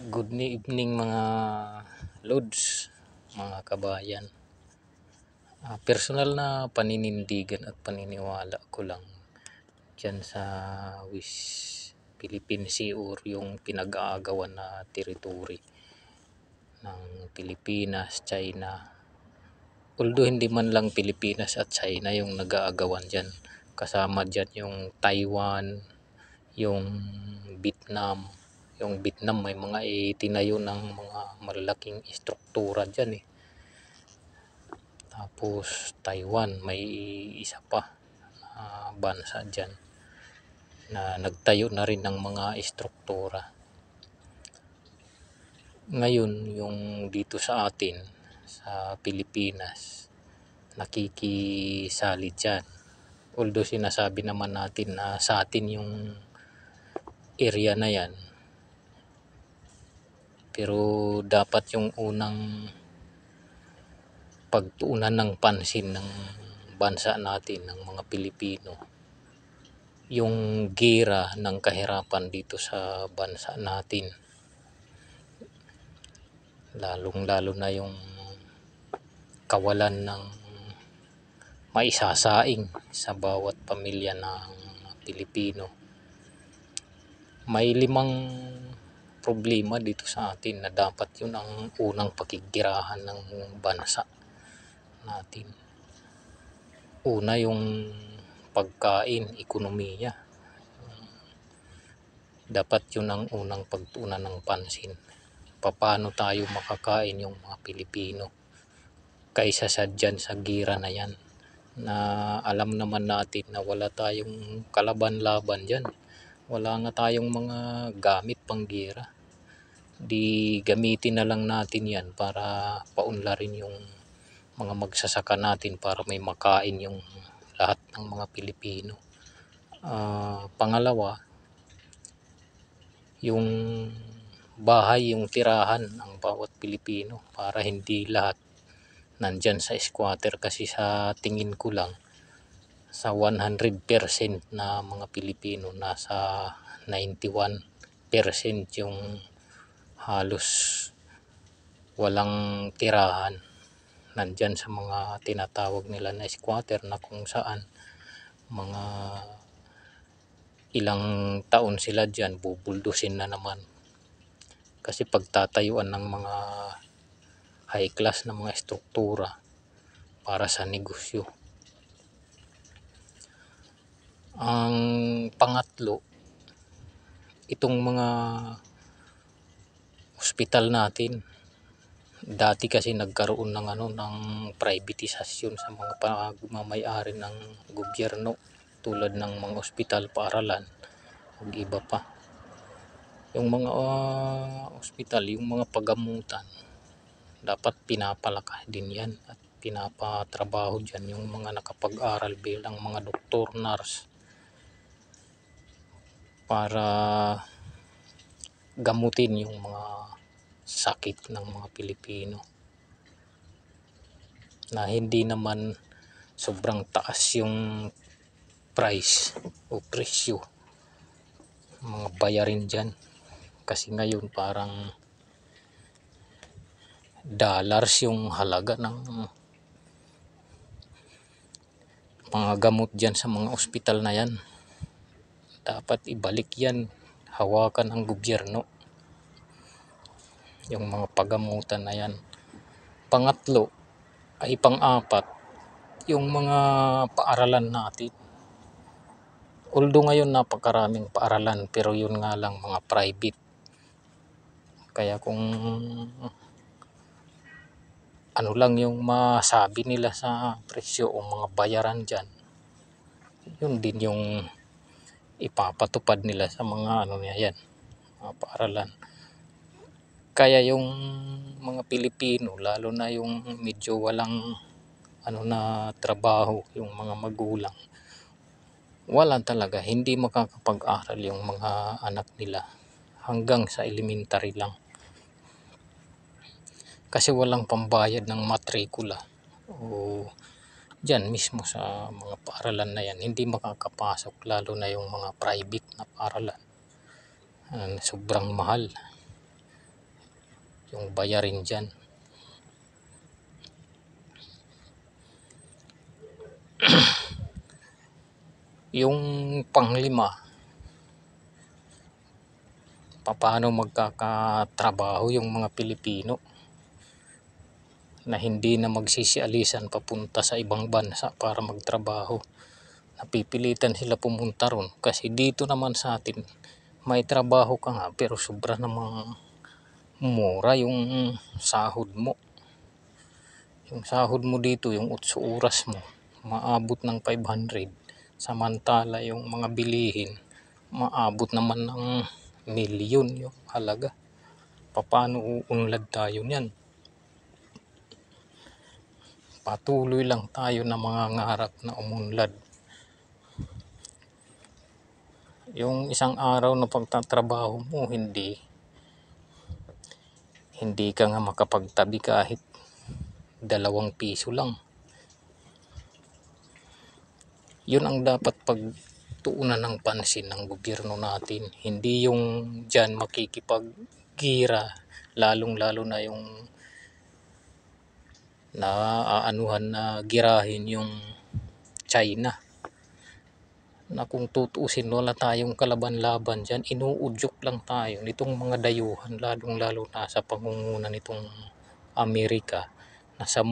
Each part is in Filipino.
Good evening mga lods, mga kabayan. Personal na paninindigan at paniniwala ko lang dyan sa Philippine Sea or yung pinag-aagawan na teritoryo ng Pilipinas, China. Although hindi man lang Pilipinas at China yung nag-aagawan dyan. Kasama dyan yung Taiwan, yung Vietnam. Yung Vietnam may mga itinayo ng mga malalaking istruktura dyan eh. Tapos Taiwan may isa pa bansa dyan na nagtayo na rin ng mga istruktura. Ngayon yung dito sa atin sa Pilipinas nakikisali dyan. Although sinasabi naman natin na sa atin yung area na yan, pero dapat yung unang pagtuunan ng pansin ng bansa natin, ng mga Pilipino, yung gira ng kahirapan dito sa bansa natin. Lalong-lalo na yung kawalan ng maisasaing sa bawat pamilya ng Pilipino. May 5 problema dito sa atin na dapat yun ang unang pakigirahan ng bansa natin. Una yung pagkain, ekonomiya. Dapat yun ang unang pagtuunan ng pansin. Paano tayo makakain yung mga Pilipino kaysa sa dyan sa gira na yan, na alam naman natin na wala tayong kalaban-laban dyan. Wala nga tayong mga gamit pang gira. Di gamitin na lang natin yan para paunlarin yung mga magsasaka natin para may makain yung lahat ng mga Pilipino. Pangalawa, yung bahay, yung tirahan ng bawat Pilipino para hindi lahat nandyan sa squatter, kasi sa tingin ko lang sa 100% na mga Pilipino nasa 91% yung halos walang tirahan, nandyan sa mga tinatawag nila na squatter, na kung saan mga ilang taon sila dyan bubuldusin na naman kasi pagtatayuan ng mga high class na mga struktura para sa negosyo. Ang pangatlo, itong mga ospital natin, dati kasi nagkaroon ng ng privatisasyon sa mga pagmamay-ari ng gobyerno, tulad ng mga ospital, paaralan ug iba pa. Yung mga ospital, yung mga pagamutan, dapat pinapalakas din yan at pinapatrabaho dyan yung mga nakapag-aral bilang mga doktor, nurse, para gamutin yung mga sakit ng mga Pilipino na hindi naman sobrang taas yung price o presyo mga bayarin dyan. Kasi ngayon parang dollars yung halaga ng mga gamot dyan sa mga ospital na yan. Dapat ibalik yan, hawakan ang gobyerno yung mga pagamutan na yan. Pangatlo ay pang-apat, yung mga paaralan natin. Although ngayon napakaraming paaralan, pero yun nga lang mga private. Kaya kung ano lang yung masabi nila sa presyo o mga bayaran dyan, yun din yung ipapatupad nila sa mga na yan, mga paaralan. Kaya yung mga Pilipino, lalo na yung medyo walang na trabaho, yung mga magulang, wala talaga, hindi makakapag-aral yung mga anak nila hanggang sa elementary lang. Kasi walang pambayad ng matrikula o dyan mismo sa mga paaralan na yan, hindi makakapasok, lalo na yung mga private na paaralan. Sobrang mahal. yung bayarin dyan. Yung panglima, paano magkakatrabaho yung mga Pilipino na hindi na magsisialisan papunta sa ibang bansa para magtrabaho. Napipilitan sila pumunta ron kasi dito naman sa atin may trabaho ka nga pero sobra namang mura yung sahod mo. Yung sahod mo dito, yung 8 oras mo, maabot ng 500. Samantala yung mga bilihin, maabot naman ng milyon yung halaga. Paano uunlad tayo niyan? Patuloy lang tayo na mga ngarap na umunlad. Yung isang araw na pagtatrabaho mo, hindi ka nga makapagtabi kahit 2 piso lang. Yun ang dapat pagtuunan ng pansin ng gobyerno natin. Hindi yung dyan makikipaggira, lalong-lalo na yung naaanuhan na girahin yung China. Na kung tutuusin, wala tayong kalaban-laban dyan. Inuudyok lang tayo nitong mga dayuhan, lalong-lalo na sa pangunguna nitong Amerika, na sa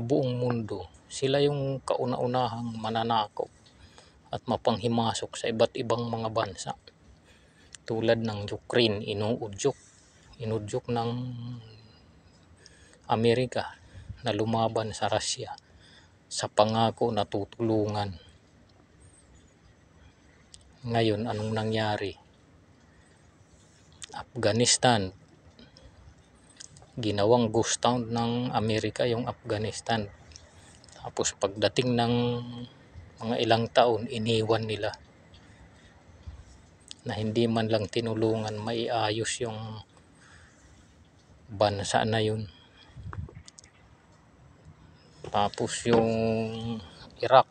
buong mundo, sila yung kauna-unahang mananakop at mapanghimasok sa iba't ibang mga bansa. Tulad ng Ukraine, inudyok ng Amerika na lumaban sa Russia sa pangako na tutulungan. Ngayon, anong nangyari? Afghanistan, ginawang ghost town ng Amerika yung Afghanistan. Tapos pagdating ng mga ilang taon, iniwan nila na hindi man lang tinulungan maiayos yung bansa na yun. Tapos yung Iraq,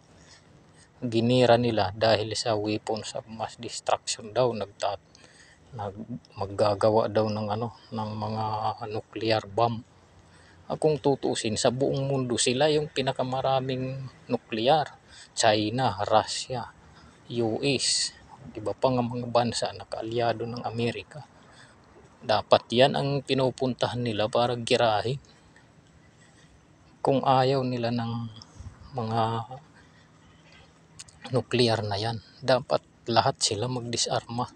ginira nila dahil sa weapons of mass destruction daw, maggagawa daw ng mga nuclear bomb. Kung tutuusin, sa buong mundo sila yung pinakamaraming nuclear. China, Russia, US, iba pa nga mga bansa na kaalyado ng Amerika. Dapat yan ang pinupuntahan nila para girahin. Kung ayaw nila ng mga nuclear na yan, dapat lahat sila magdisarma.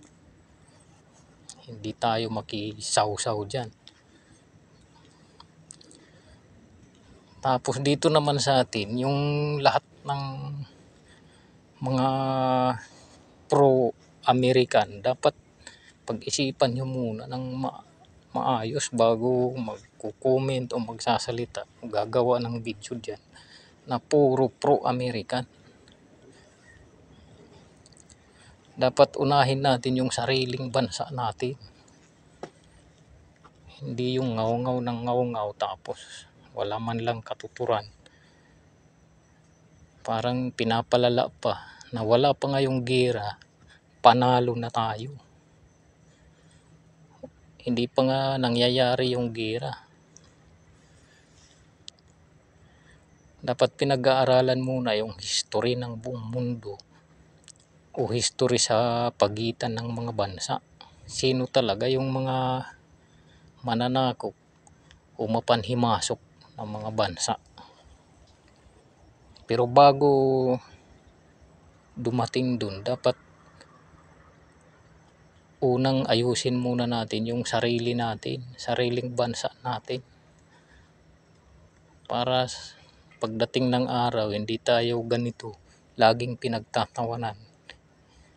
Hindi tayo makisawsaw dyan. Tapos dito naman sa atin, yung lahat ng mga pro-American, dapat pag-isipan nyo muna ng maayos bago magko-comment o magsasalita, gagawa ng video dyan na puro pro-American. Dapat unahin natin yung sariling bansa natin. Hindi yung ngaw-ngaw ng ngaw-ngaw tapos wala man lang katuturan. Parang pinapalala pa na wala pa ngayong gera, panalo na tayo. Hindi pa nga nangyayari yung gera. Dapat pinag-aaralan muna yung history ng buong mundo o history sa pagitan ng mga bansa. Sino talaga yung mga mananakop o mapanhimasok ng mga bansa. Pero bago dumating dun, dapat unang ayusin muna natin yung sarili natin, sariling bansa natin. Para pagdating ng araw, hindi tayo ganito laging pinagtatawanan.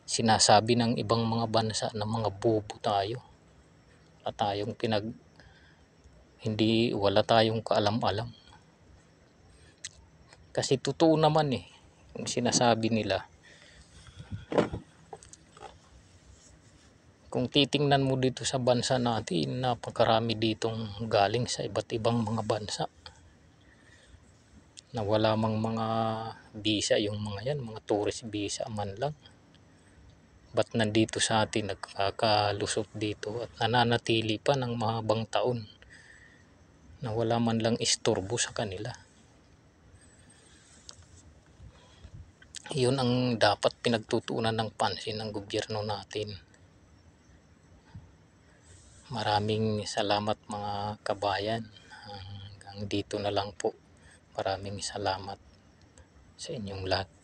Sinasabi ng ibang mga bansa na mga bobo tayo. At tayong wala tayong kaalam-alam. Kasi totoo naman yung sinasabi nila. Kung titingnan mo dito sa bansa natin, napakarami ditong galing sa iba't ibang mga bansa. Na wala mang mga visa yung mga yan, mga tourist visa man lang. Ba't nandito sa atin nagkakalusot dito at nananatili pa ng mahabang taon? na wala man lang istorbo sa kanila. Yun ang dapat pinagtutuunan ng pansin ng gobyerno natin. Maraming salamat mga kabayan. Hanggang dito na lang po. Maraming salamat sa inyong lahat.